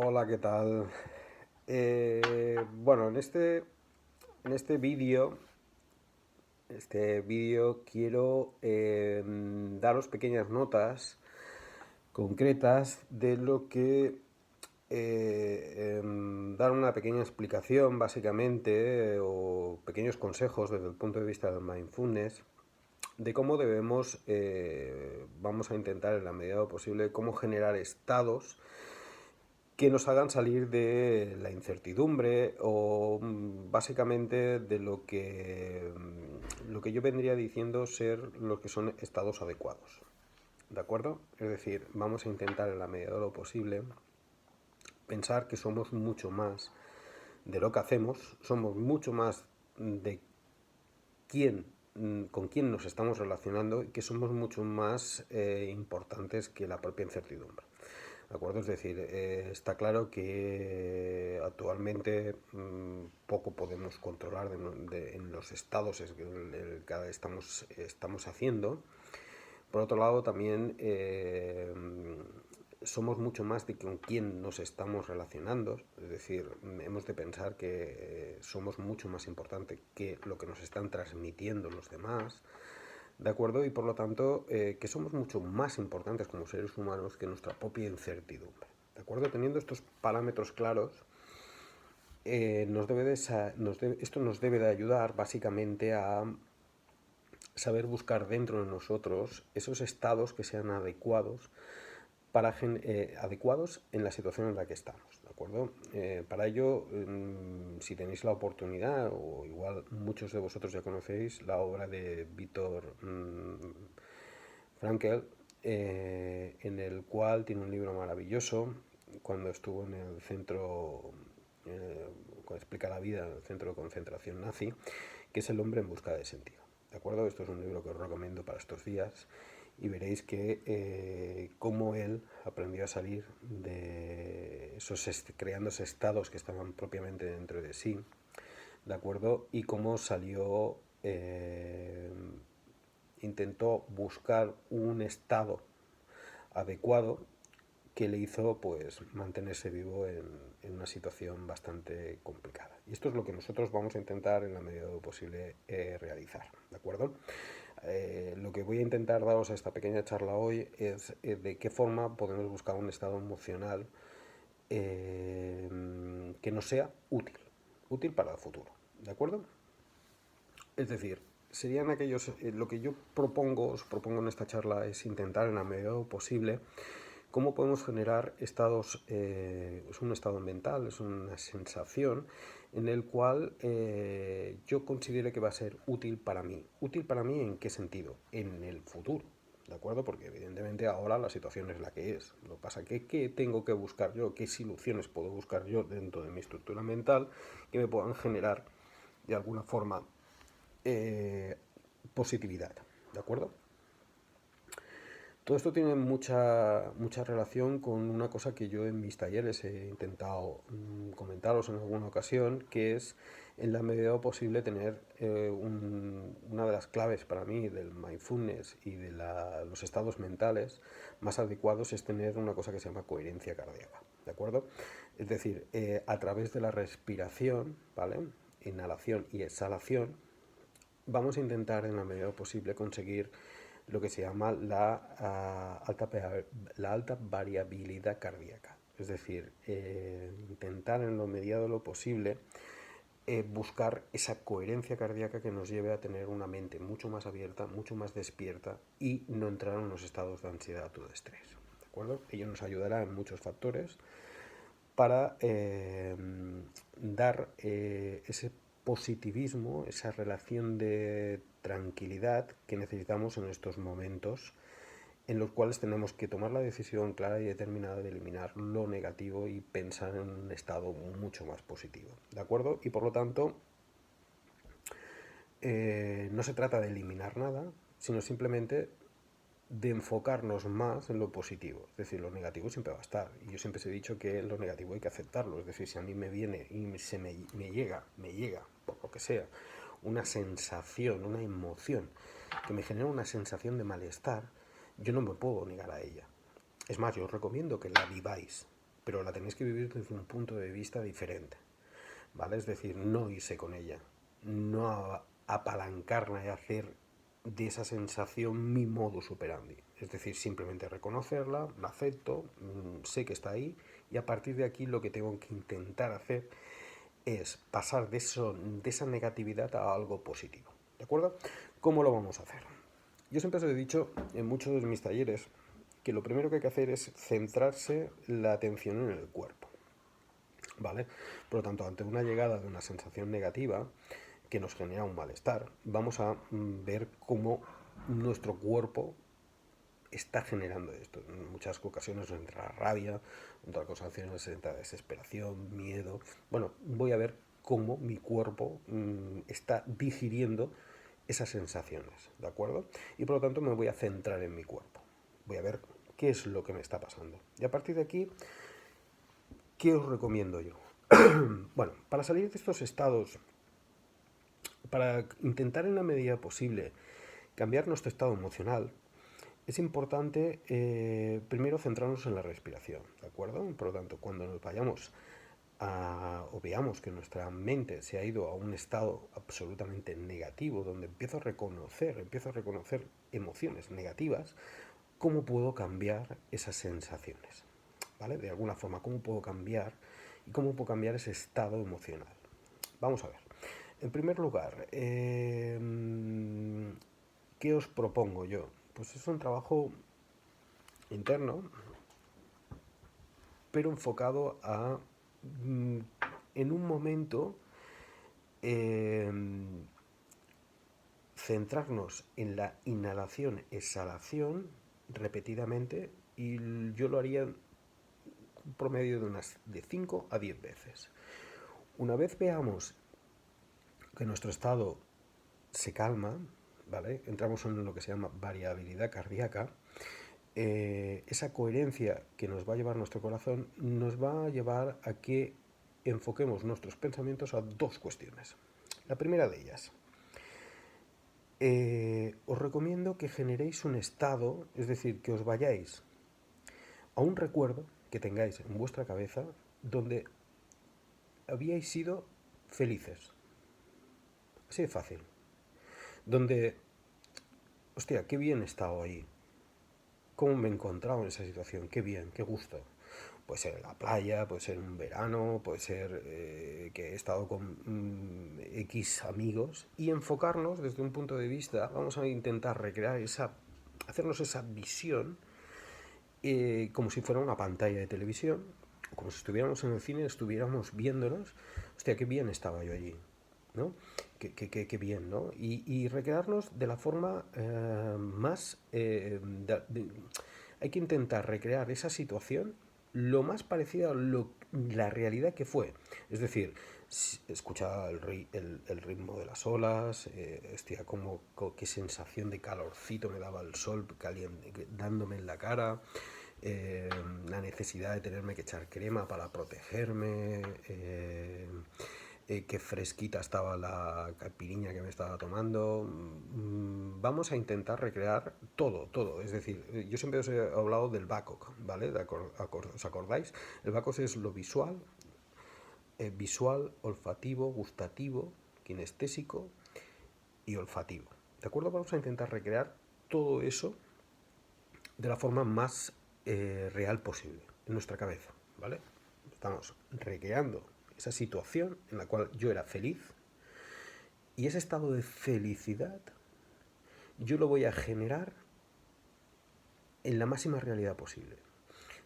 Hola, ¿qué tal? Bueno, en este vídeo quiero daros pequeñas notas concretas de lo que dar una pequeña explicación básicamente o pequeños consejos desde el punto de vista del mindfulness de cómo debemos, vamos a intentar en la medida de lo posible, cómo generar estados que nos hagan salir de la incertidumbre o básicamente de lo que yo vendría diciendo ser lo que son estados adecuados. ¿De acuerdo? Es decir, vamos a intentar en la medida de lo posible pensar que somos mucho más de lo que hacemos, somos mucho más de quién, con quién nos estamos relacionando y que somos mucho más importantes que la propia incertidumbre. ¿De acuerdo? Es decir, está claro que actualmente poco podemos controlar en los estados que estamos haciendo. Por otro lado, también somos mucho más de con quién nos estamos relacionando. Es decir, hemos de pensar que somos mucho más importante que lo que nos están transmitiendo los demás. ¿De acuerdo? Y por lo tanto, que somos mucho más importantes como seres humanos que nuestra propia incertidumbre. ¿De acuerdo? Teniendo estos parámetros claros, esto nos debe de ayudar básicamente a saber buscar dentro de nosotros esos estados que sean adecuados en la situación en la que estamos, ¿de acuerdo? Para ello, si tenéis la oportunidad, o igual muchos de vosotros ya conocéis la obra de Viktor Frankl, en el cual tiene un libro maravilloso, cuando estuvo en el centro, cuando explica la vida en el centro de concentración nazi, que es El hombre en busca de sentido. ¿De acuerdo? Esto es un libro que os recomiendo para estos días y veréis que cómo él aprendió a salir de creando esos estados que estaban propiamente dentro de sí, ¿de acuerdo? Y cómo salió, intentó buscar un estado adecuado que le hizo pues mantenerse vivo en una situación bastante complicada. Y esto es lo que nosotros vamos a intentar en la medida de lo posible realizar, ¿de acuerdo? Lo que voy a intentar daros a esta pequeña charla hoy es de qué forma podemos buscar un estado emocional que nos sea útil para el futuro, ¿de acuerdo? Es decir, serían aquellos, lo que yo os propongo en esta charla es intentar en la medida de lo posible cómo podemos generar estados, es un estado mental, es una sensación en el cual yo considere que va a ser útil para mí. ¿Útil para mí en qué sentido? En el futuro, ¿de acuerdo? Porque evidentemente ahora la situación es la que es. Lo que pasa es que ¿qué tengo que buscar yo? ¿Qué soluciones puedo buscar yo dentro de mi estructura mental que me puedan generar de alguna forma eh, positividad? ¿De acuerdo? Todo esto tiene mucha relación con una cosa que yo en mis talleres he intentado comentaros en alguna ocasión, que es en la medida de lo posible tener una de las claves para mí del mindfulness y de los estados mentales más adecuados es tener una cosa que se llama coherencia cardíaca, ¿de acuerdo? Es decir, a través de la respiración, ¿vale? Inhalación y exhalación, vamos a intentar en la medida de lo posible conseguir lo que se llama la alta variabilidad cardíaca. Es decir, intentar en lo mediado de lo posible buscar esa coherencia cardíaca que nos lleve a tener una mente mucho más abierta, mucho más despierta y no entrar en los estados de ansiedad o de estrés. ¿De acuerdo? Ello nos ayudará en muchos factores para dar ese positivismo, esa relación de tranquilidad que necesitamos en estos momentos en los cuales tenemos que tomar la decisión clara y determinada de eliminar lo negativo y pensar en un estado mucho más positivo. ¿De acuerdo? Y por lo tanto, no se trata de eliminar nada, sino simplemente de enfocarnos más en lo positivo. Es decir, lo negativo siempre va a estar. Y yo siempre os he dicho que lo negativo hay que aceptarlo. Es decir, si a mí me viene y me llega, por lo que sea, una sensación, una emoción que me genera una sensación de malestar, yo no me puedo negar a ella. Es más, yo os recomiendo que la viváis. pero la tenéis que vivir desde un punto de vista diferente, ¿vale? Es decir, no irse con ella, no apalancarla y hacer de esa sensación mi modus operandi. Es decir, simplemente reconocerla, la acepto, sé que está ahí, y a partir de aquí lo que tengo que intentar hacer es pasar de esa negatividad a algo positivo. ¿De acuerdo? ¿Cómo lo vamos a hacer? Yo siempre os he dicho en muchos de mis talleres que lo primero que hay que hacer es centrarse la atención en el cuerpo. ¿Vale? Por lo tanto, ante una llegada de una sensación negativa que nos genera un malestar, vamos a ver cómo nuestro cuerpo está generando esto. En muchas ocasiones nos entra rabia, en otras ocasiones nos entra desesperación, miedo. Bueno, voy a ver cómo mi cuerpo está digiriendo esas sensaciones, ¿de acuerdo? Y por lo tanto me voy a centrar en mi cuerpo. Voy a ver qué es lo que me está pasando. Y a partir de aquí, ¿qué os recomiendo yo? Bueno, para salir de estos estados, para intentar en la medida posible cambiar nuestro estado emocional, es importante primero centrarnos en la respiración, ¿de acuerdo? Por lo tanto, cuando nos vayamos o veamos que nuestra mente se ha ido a un estado absolutamente negativo, donde empiezo a reconocer emociones negativas, ¿cómo puedo cambiar esas sensaciones? ¿Vale? De alguna forma, ¿cómo puedo cambiar y cómo puedo cambiar ese estado emocional? Vamos a ver. En primer lugar, ¿qué os propongo yo? Pues es un trabajo interno, pero enfocado a, en un momento, eh, centrarnos en la inhalación-exhalación repetidamente, y yo lo haría un promedio de unas de 5 a 10 veces. Una vez veamos que nuestro estado se calma, ¿vale? Entramos en lo que se llama variabilidad cardíaca. Esa coherencia que nos va a llevar nuestro corazón nos va a llevar a que enfoquemos nuestros pensamientos a dos cuestiones. La primera de ellas, os recomiendo que generéis un estado, es decir, que os vayáis a un recuerdo que tengáis en vuestra cabeza donde habíais sido felices. Así de fácil. Donde, hostia, qué bien he estado ahí. ¿Cómo me he encontrado en esa situación? Qué bien, qué gusto. Puede ser en la playa, puede ser en un verano, puede ser que he estado con X amigos, y enfocarnos desde un punto de vista, vamos a intentar recrear hacernos esa visión como si fuera una pantalla de televisión, como si estuviéramos en el cine, estuviéramos viéndonos. Hostia, qué bien estaba yo allí, ¿no? Qué bien, ¿no? Y recrearnos de la forma más... hay que intentar recrear esa situación lo más parecida a la realidad que fue. Es decir, escuchaba el ritmo de las olas, hostia, qué sensación de calorcito me daba el sol caliente, dándome en la cara, la necesidad de tenerme que echar crema para protegerme, qué fresquita estaba la caipirinha que me estaba tomando. Vamos a intentar recrear todo. Es decir, yo siempre os he hablado del BACOC, ¿vale? ¿Os acordáis? El BACOC es lo visual, visual, olfativo, gustativo, kinestésico y olfativo. ¿De acuerdo? Vamos a intentar recrear todo eso de la forma más real posible en nuestra cabeza, ¿vale? Estamos recreando esa situación en la cual yo era feliz, y ese estado de felicidad yo lo voy a generar en la máxima realidad posible.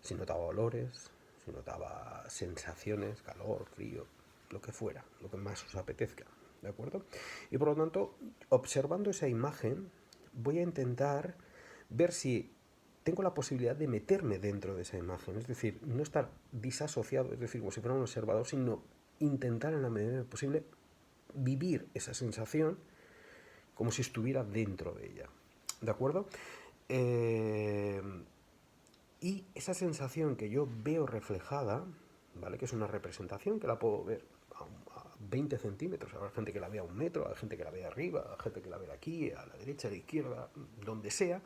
Si notaba olores, si notaba sensaciones, calor, frío, lo que fuera, lo que más os apetezca, ¿de acuerdo? Y por lo tanto, observando esa imagen, voy a intentar ver si tengo la posibilidad de meterme dentro de esa imagen, es decir, no estar disasociado, es decir, como si fuera un observador, sino intentar en la medida posible vivir esa sensación como si estuviera dentro de ella, ¿de acuerdo? Y esa sensación que yo veo reflejada, ¿vale? Que es una representación que la puedo ver a 20 centímetros, habrá gente que la vea a 1 metro, hay gente que la vea arriba, hay gente que la vea aquí, a la derecha, a la izquierda, donde sea.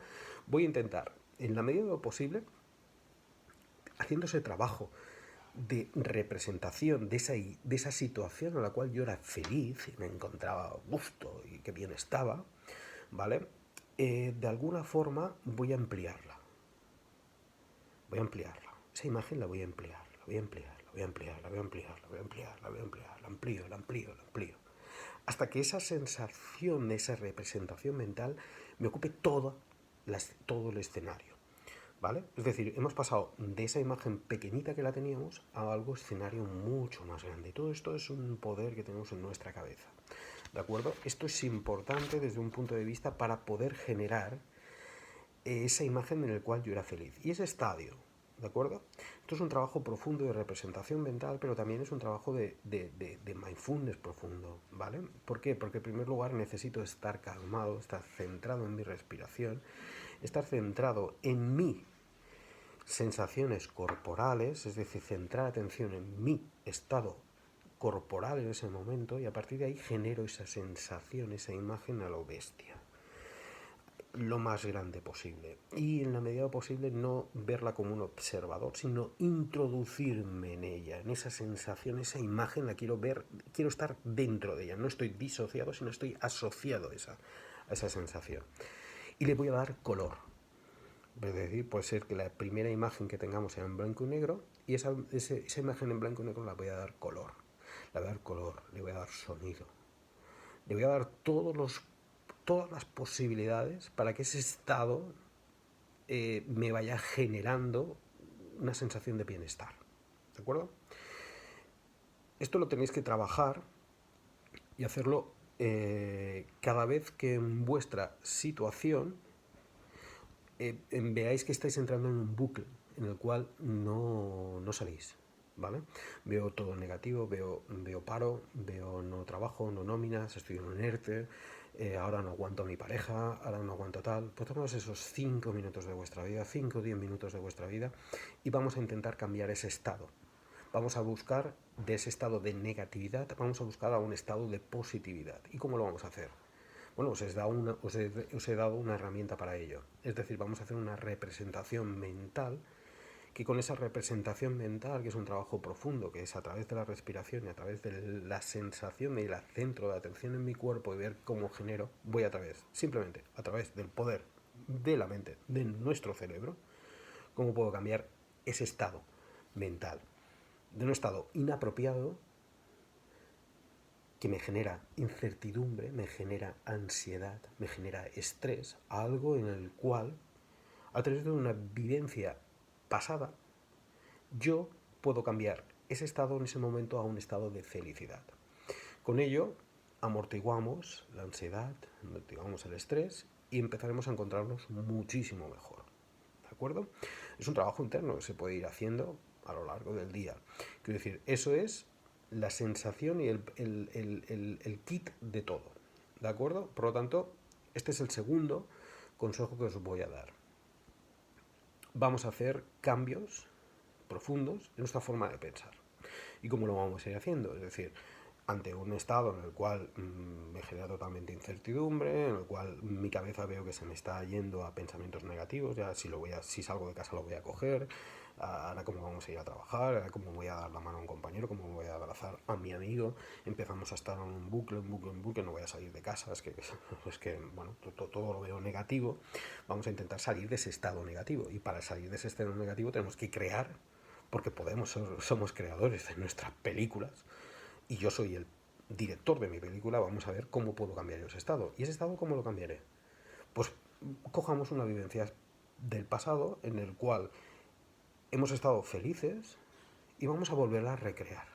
Voy a intentar, en la medida de lo posible, haciendo ese trabajo de representación de esa situación en la cual yo era feliz y me encontraba a gusto y que bien estaba, ¿vale? De alguna forma voy a ampliarla. Voy a ampliarla. Esa imagen la voy a ampliar, la voy a ampliar, la voy a ampliar, la voy a ampliar, la voy a ampliar, la voy a ampliar, la amplío, la amplío, la amplío. Hasta que esa sensación, esa representación mental me ocupe todo el escenario. ¿Vale? Es decir, hemos pasado de esa imagen pequeñita que la teníamos a algo escenario mucho más grande. Y todo esto es un poder que tenemos en nuestra cabeza. ¿De acuerdo? Esto es importante desde un punto de vista para poder generar esa imagen en la cual yo era feliz. Y ese estadio, ¿de acuerdo? Esto es un trabajo profundo de representación mental, pero también es un trabajo de mindfulness profundo, ¿vale? ¿Por qué? Porque en primer lugar necesito estar calmado, estar centrado en mi respiración, estar centrado en mis sensaciones corporales, es decir, centrar atención en mi estado corporal en ese momento y a partir de ahí genero esa sensación, esa imagen a lo bestia, lo más grande posible y en la medida posible no verla como un observador, sino introducirme en ella, en esa sensación, esa imagen la quiero ver, quiero estar dentro de ella, no estoy disociado, sino estoy asociado a esa sensación y le voy a dar color. Es decir, puede ser que la primera imagen que tengamos sea en blanco y negro y esa imagen en blanco y negro la voy a dar color. Le voy a dar color, le voy a dar sonido, le voy a dar todas las posibilidades para que ese estado me vaya generando una sensación de bienestar. ¿De acuerdo? Esto lo tenéis que trabajar y hacerlo cada vez que en vuestra situación veáis que estáis entrando en un bucle en el cual no salís. ¿Vale? Veo todo negativo, veo paro, veo no trabajo, no nóminas, estoy en un ERTE, ahora no aguanto a mi pareja, ahora no aguanto tal. Pues tomamos esos 5 minutos de vuestra vida, 5 o 10 minutos de vuestra vida y vamos a intentar cambiar ese estado. Vamos a buscar de ese estado de negatividad, vamos a buscar a un estado de positividad. ¿Y cómo lo vamos a hacer? Bueno, os he dado una herramienta para ello. Es decir, vamos a hacer una representación mental que con esa representación mental, que es un trabajo profundo, que es a través de la respiración y a través de la sensación y el centro de atención en mi cuerpo y ver cómo genero, voy simplemente a través del poder de la mente, de nuestro cerebro, cómo puedo cambiar ese estado mental, de un estado inapropiado que me genera incertidumbre, me genera ansiedad, me genera estrés, algo en el cual, a través de una vivencia pasada, yo puedo cambiar ese estado en ese momento a un estado de felicidad. Con ello, amortiguamos la ansiedad, amortiguamos el estrés y empezaremos a encontrarnos muchísimo mejor. ¿De acuerdo? Es un trabajo interno que se puede ir haciendo a lo largo del día. Quiero decir, eso es la sensación y el kit de todo. ¿De acuerdo? Por lo tanto, este es el segundo consejo que os voy a dar. Vamos a hacer cambios profundos en nuestra forma de pensar. ¿Y cómo lo vamos a ir haciendo? Es decir, ante un estado en el cual me genera totalmente incertidumbre, en el cual mi cabeza veo que se me está yendo a pensamientos negativos, ya si salgo de casa lo voy a coger, ahora cómo vamos a ir a trabajar, ahora cómo voy a dar la mano a un compañero, cómo voy a abrazar a mi amigo, empezamos a estar en un bucle, no voy a salir de casa, es que bueno, todo lo veo negativo, vamos a intentar salir de ese estado negativo, y para salir de ese estado negativo tenemos que crear, porque somos creadores de nuestras películas, y yo soy el director de mi película, vamos a ver cómo puedo cambiar ese estado. ¿Y ese estado cómo lo cambiaré? Pues cojamos una vivencia del pasado en el cual hemos estado felices y vamos a volverla a recrear.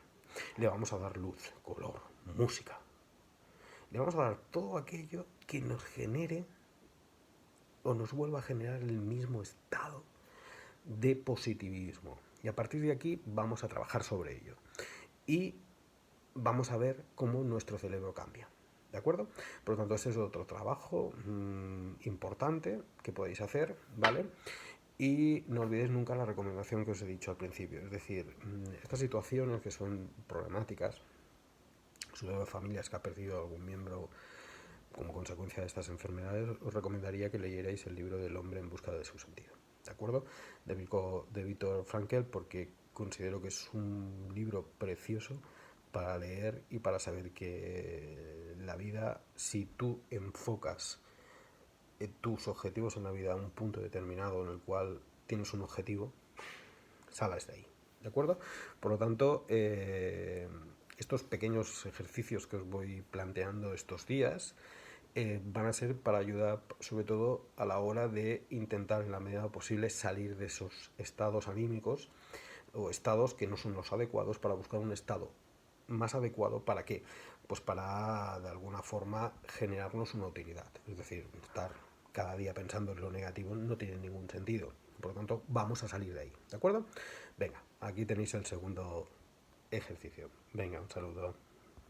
Le vamos a dar luz, color, música. Le vamos a dar todo aquello que nos genere o nos vuelva a generar el mismo estado de positivismo. Y a partir de aquí vamos a trabajar sobre ello. Y vamos a ver cómo nuestro cerebro cambia. ¿De acuerdo? Por lo tanto, ese es otro trabajo importante que podéis hacer, ¿vale? Y no olvidéis nunca la recomendación que os he dicho al principio. Es decir, estas situaciones que son problemáticas, sobre todo de familias que ha perdido algún miembro como consecuencia de estas enfermedades, os recomendaría que leyerais el libro del hombre en busca de su sentido. ¿De acuerdo? De Viktor Frankl, porque considero que es un libro precioso para leer y para saber que la vida, si tú enfocas tus objetivos en la vida a un punto determinado en el cual tienes un objetivo, sales de ahí, ¿de acuerdo? Por lo tanto, estos pequeños ejercicios que os voy planteando estos días van a ser para ayudar sobre todo a la hora de intentar en la medida posible salir de esos estados anímicos o estados que no son los adecuados, para buscar un estado más adecuado. ¿Para qué? Pues para de alguna forma generarnos una utilidad. Es decir, estar cada día pensando en lo negativo no tiene ningún sentido. Por lo tanto, vamos a salir de ahí, ¿de acuerdo? Venga, aquí tenéis el segundo ejercicio. Venga, un saludo.